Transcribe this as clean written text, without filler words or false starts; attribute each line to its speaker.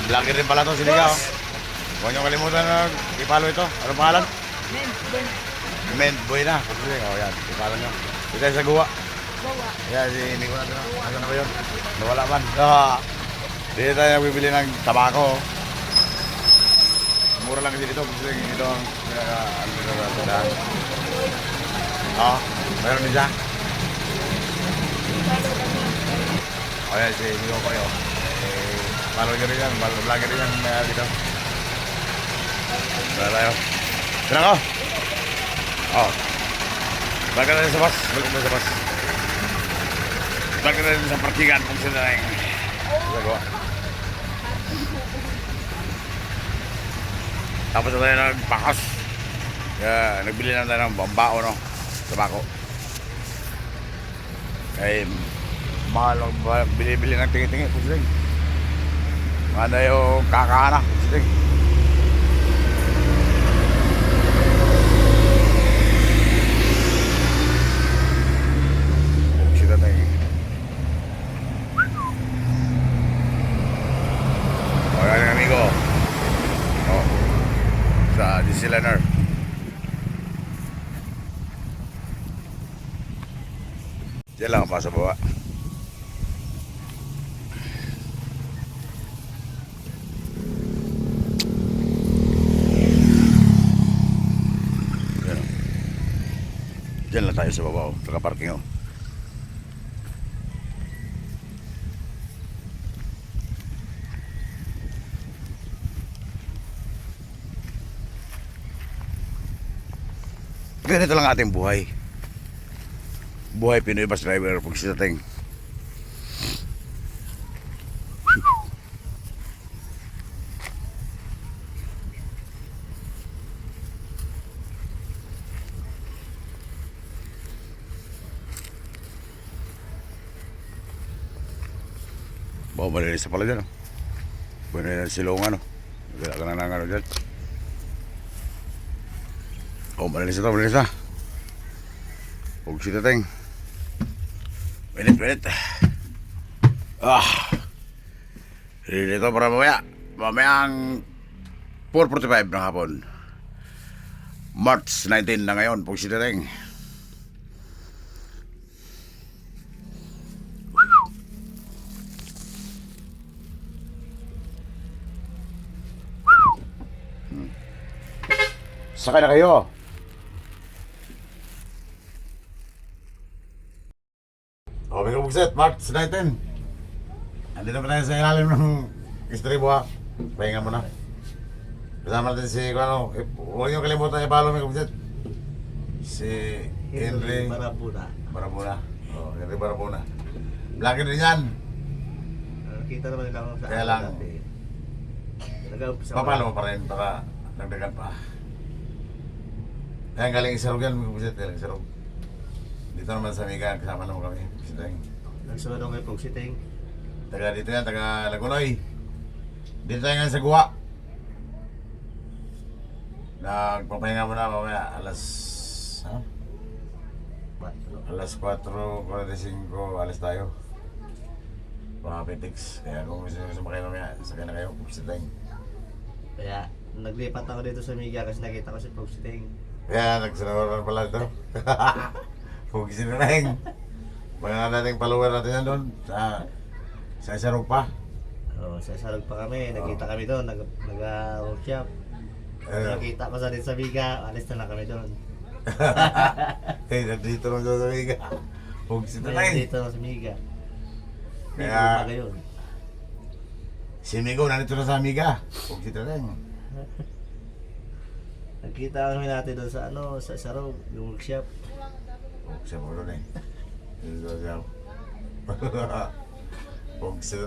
Speaker 1: Vlogger rin pala to, sinigaw. Huwag niyo kalimutan na i-follow ito. Ano pangalan? Men Boy na. Oh, yan. I-follow niyo. Dito tayo sa Guwa. Yan, si Nico na ito. Ano na ba yun? Nawala man. Dito tayo nagbibili ng tabako. Mura lang kasi dito. Ito ang mayroon din siya. O yan, si Nico ko yun. Follow nyo rin yan. Vlogger rin yan dito. Wala tayo. Sino ko? Balik na rin sa bus. Balik na rin sa parkingan kung sila na yung Guwa. Tapos na tayo nagpakas. Nagbili na tayo ng bambao, no? Tabako. Ay, mahal ang bili-bili ng tingi-tingi kung sila. Ano yung kakana kung sila. Sa Disneylander. Diyan lang pa sa baba. Diyan lang tayo sa baba. Naka-parking. Ganito lang ating buhay. Buhay Pinoy bus driver pag sinating. Bawa malinis na pala dyan. Buwan na silungan. Wala ka na ano dyan. Malinis na. Huwag si Tateng. Minit. Dito para mamaya. Mamayang 4:45 ng hapon. March 19 na ngayon. Huwag si Tateng. Sakay na kayo. Okay ka bugset, March 19. Andito pa tayo sa ilalim ng istribo ha. Pahinga mo na. Kasama natin si, huwag niyo kalimutan i-follow mo bugset. Si Henry Barabuna. Henry Barabuna. Vlogger din yan.
Speaker 2: Kita naman nila ako sa
Speaker 1: kaya lang, papalo mo pa rin para nagdagan pa. Kaya galing Isarog yan, bugset, galing Isarog. Dito naman sa Miga, kasama naman kami.
Speaker 2: Nagsunod ako kay Pugsiting.
Speaker 1: Taga dito yan, taga Lagunoy. Dito tayo ngayon sa Guwa. Nagpapahinga muna mamaya alas 4:45 alas tayo. Mga petiks. Kaya kung gusto nyo sumakay mamaya, sakay na kayo, Pugsiting.
Speaker 2: Kaya naglipat ako dito sa Miga kasi nakita ko si Pugsiting.
Speaker 1: Kaya nagsunawaran pala ito. Pugsiting. Mga nating follower natin yan doon sa Isarog pa.
Speaker 2: Sa Isarog pa kami, nakita kami doon, nag-workshop. Nakita ko sa dito sa Miga, alis na lang kami doon.
Speaker 1: Nandito lang doon sa Miga. Pugsiting.
Speaker 2: Nandito lang sa Miga.
Speaker 1: Kaya si Migo nandito na sa Miga. Pugsiting.
Speaker 2: Nakita kami natin doon sa sa Isarog, yung workshop.
Speaker 1: Siya mo doon eh. Pugsiting.